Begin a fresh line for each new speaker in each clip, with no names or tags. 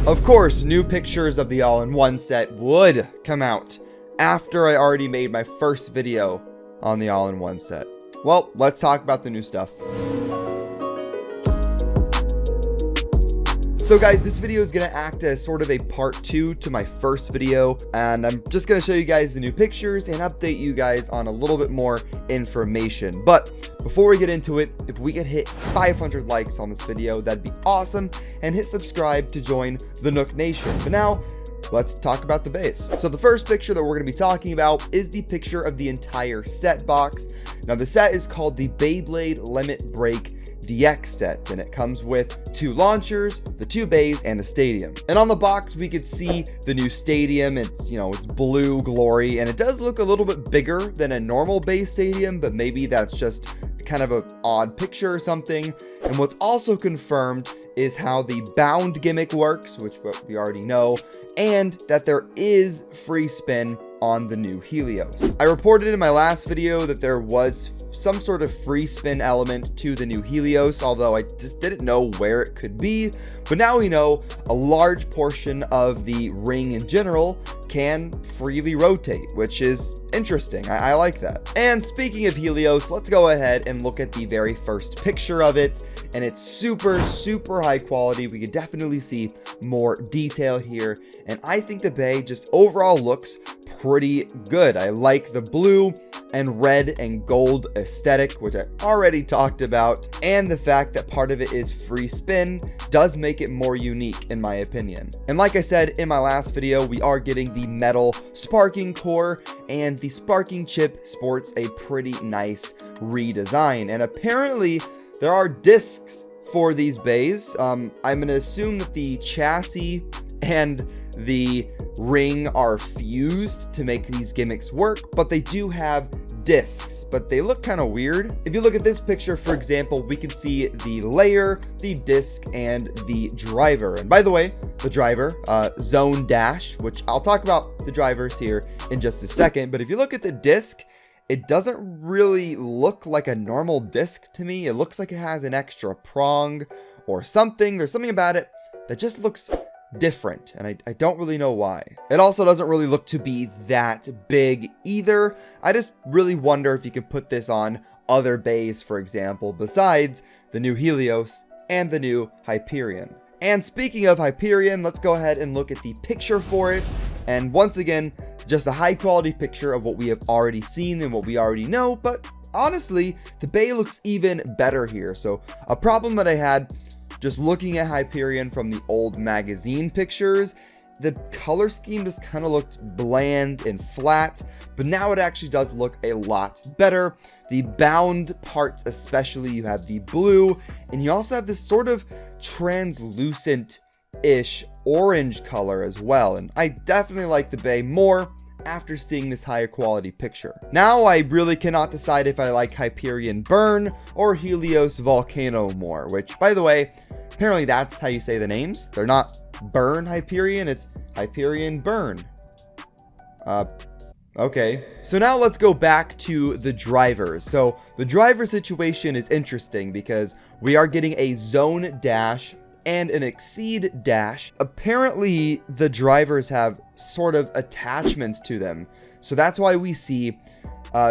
Of course, new pictures of the all-in-one set would come out after I already made my first video on the all-in-one set. Well, let's talk about the new stuff. So guys, this video is going to act as sort of a part 2 to my first video, and I'm just going to show you guys the new pictures and update you guys on a little bit more information. But before we get into it, if we could hit 500 likes on this video, that'd be awesome, and hit subscribe to join the Nook Nation. But now, let's talk about the base. So the first picture that we're going to be talking about is the picture of the entire set box. Now the set is called the Beyblade Limit Break DX set, and it comes with 2 launchers, the 2 bays, and a stadium. And on the box we could see the new stadium. It's, it's blue glory, and it does look a little bit bigger than a normal base stadium, but maybe that's just kind of an odd picture or something. And what's also confirmed is how the bound gimmick works, which we already know, and that there is free spin on the new Helios. I reported in my last video that there was some sort of free spin element to the new Helios, although I just didn't know where it could be. But now we know a large portion of the ring in general can freely rotate, which is interesting. I like that. And speaking of Helios, let's go ahead and look at the very first picture of it. And it's super high quality. We could definitely see more detail here. And I think the bay just overall looks pretty good. I like the blue and red and gold aesthetic, which I already talked about, and the fact that part of it is free spin does make it more unique in my opinion. And like I said in my last video, we are getting the metal sparking core, and the sparking chip sports a pretty nice redesign. And apparently there are discs for these bays. I'm going to assume that the chassis and the ring are fused to make these gimmicks work, but they do have discs, but they look kind of weird. If you look at this picture, for example, we can see the layer, the disc, and the driver. And by the way, the driver, Zone Dash, which I'll talk about the drivers here in just a second, but if you look at the disc, it doesn't really look like a normal disc to me. It looks like it has an extra prong or something. There's something about it that just looks different, and I don't really know why. It also doesn't really look to be that big either. I just really wonder if you can put this on other bays, for example, besides the new Helios and the new Hyperion. And speaking of Hyperion, let's go ahead and look at the picture for it. And once again, just a high quality picture of what we have already seen and what we already know, but honestly, the bay looks even better here. So a problem that I had just looking at Hyperion from the old magazine pictures, the color scheme just kind of looked bland and flat, but now it actually does look a lot better. The bound parts especially, you have the blue, and you also have this sort of translucent-ish orange color as well, and I definitely like the bay more after seeing this higher quality picture. Now I really cannot decide if I like Hyperion Burn or Helios Volcano more, which, by the way, apparently that's how you say the names. They're not Burn Hyperion, it's Hyperion Burn. Okay. So now let's go back to the drivers. So the driver situation is interesting because we are getting a Zone Dash and an Exceed Dash. Apparently the drivers have sort of attachments to them, so that's why we see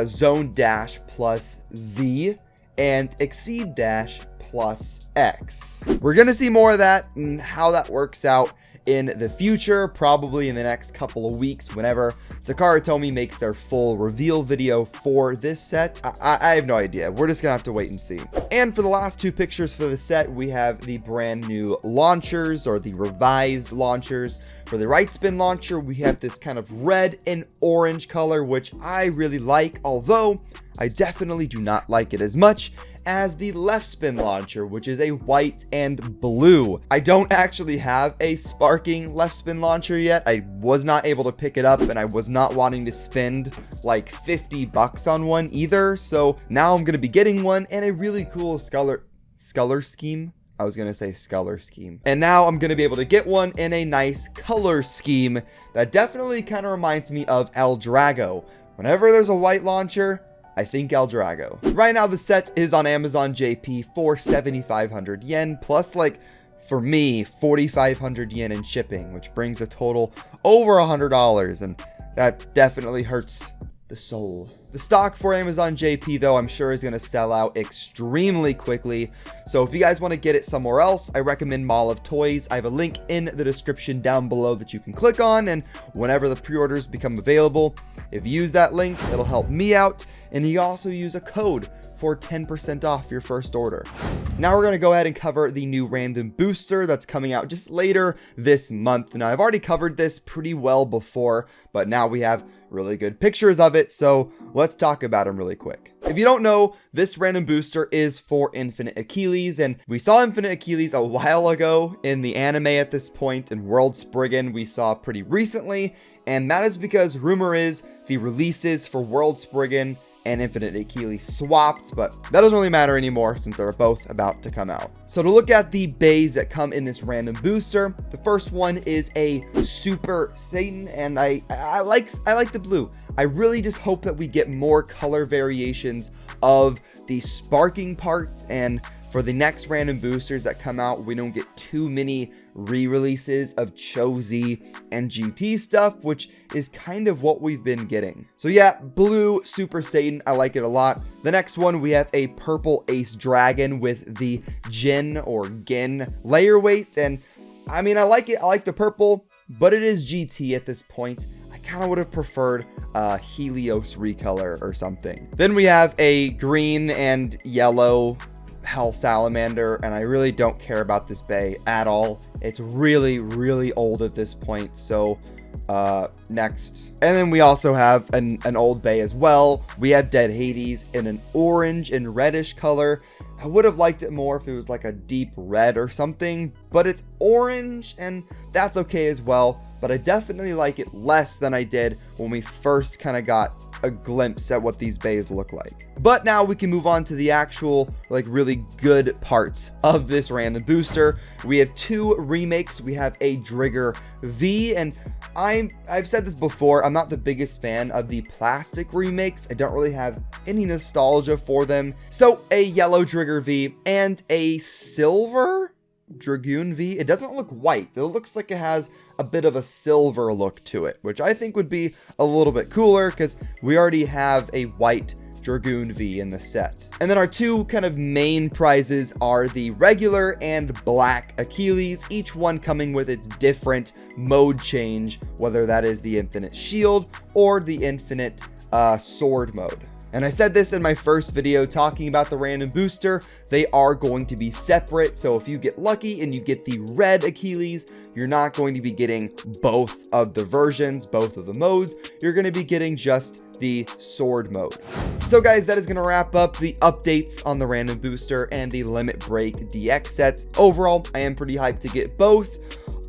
Zone Dash plus Z and Exceed Dash plus X. We're gonna see more of that and how that works out in the future, probably in the next couple of weeks, whenever Sakura Tomy makes their full reveal video for this set. I have no idea. We're just gonna have to wait and see. And for the last 2 pictures for the set, we have the brand new launchers, or the revised launchers. For the right spin launcher, we have this kind of red and orange color, which I really like, although I definitely do not like it as much as the left spin launcher, which is a white and blue. I don't actually have a sparking left spin launcher yet. I was not able to pick it up, and I was not wanting to spend like 50 bucks on one either. So now I'm gonna be getting one, and a really cool sculler scheme. I was gonna say sculler scheme. And now I'm gonna be able to get one in a nice color scheme that definitely kind of reminds me of El Drago. Whenever there's a white launcher, I think El Drago. Right now the set is on Amazon JP for 7,500 yen plus like for me, 4,500 yen in shipping, which brings a total over $100, and that definitely hurts the soul. The stock for Amazon JP, though, I'm sure is going to sell out extremely quickly. So if you guys want to get it somewhere else, I recommend Mall of Toys. I have a link in the description down below that you can click on, and whenever the pre-orders become available, if you use that link, it'll help me out, and you also use a code for 10% off your first order. Now we're going to go ahead and cover the new random booster that's coming out just later this month. Now I've already covered this pretty well before, but now we have really good pictures of it, so let's talk about them really quick. If you don't know, this random booster is for Infinite Achilles, and we saw Infinite Achilles a while ago in the anime at this point, and World Spriggan we saw pretty recently, and that is because rumor is the releases for World Spriggan and Infinite Achilles swapped, but that doesn't really matter anymore since they're both about to come out. So to look at the bays that come in this random booster, the first one is a Super Satan, and I like the blue. I really just hope that we get more color variations of the sparking parts, and for the next random boosters that come out, we don't get too many re-releases of Cho-Z and GT stuff, which is kind of what we've been getting. So yeah, blue Super Satan, I like it a lot. The next one, we have a purple Ace Dragon with the Jin or Gin layer weight, and I mean, I like it. I like the purple, but it is GT at this point. I kind of would have preferred a Helios recolor or something. Then we have a green and yellow Hell Salamander, and I really don't care about this bay at all. It's really old at this point, so next. And then we also have an old bay as well. We have Dead Hades in an orange and reddish color. I would have liked it more if it was like a deep red or something, but it's orange, and that's okay as well. But I definitely like it less than I did when we first kind of got a glimpse at what these bays look like. But now we can move on to the actual like really good parts of this random booster. We have two remakes. We have a Drigger V, and I've said this before, I'm not the biggest fan of the plastic remakes. I don't really have any nostalgia for them. So a yellow Drigger V and a silver Dragoon V. It doesn't look white. It looks like it has a bit of a silver look to it, which I think would be a little bit cooler because we already have a white Dragoon V in the set. And then our two kind of main prizes are the regular and black Achilles, each one coming with its different mode change, whether that is the infinite shield or the infinite sword mode. And I said this in my first video talking about the random booster, they are going to be separate. So if you get lucky and you get the red Achilles, you're not going to be getting both of the versions, both of the modes. You're going to be getting just the sword mode. So guys, that is going to wrap up the updates on the random booster and the limit break DX sets. Overall, I am pretty hyped to get both,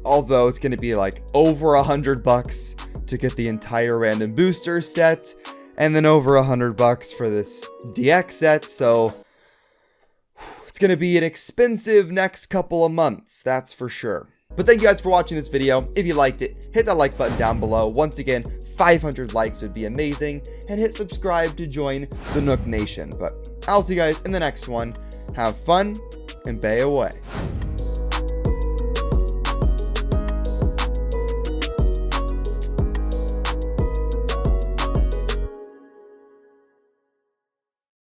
although it's going to be like over $100 to get the entire random booster set, and then over $100 for this DX set, so it's going to be an expensive next couple of months, that's for sure. But thank you guys for watching this video. If you liked it, hit that like button down below. Once again, 500 likes would be amazing, and hit subscribe to join the Nook Nation. But I'll see you guys in the next one. Have fun, and bay away.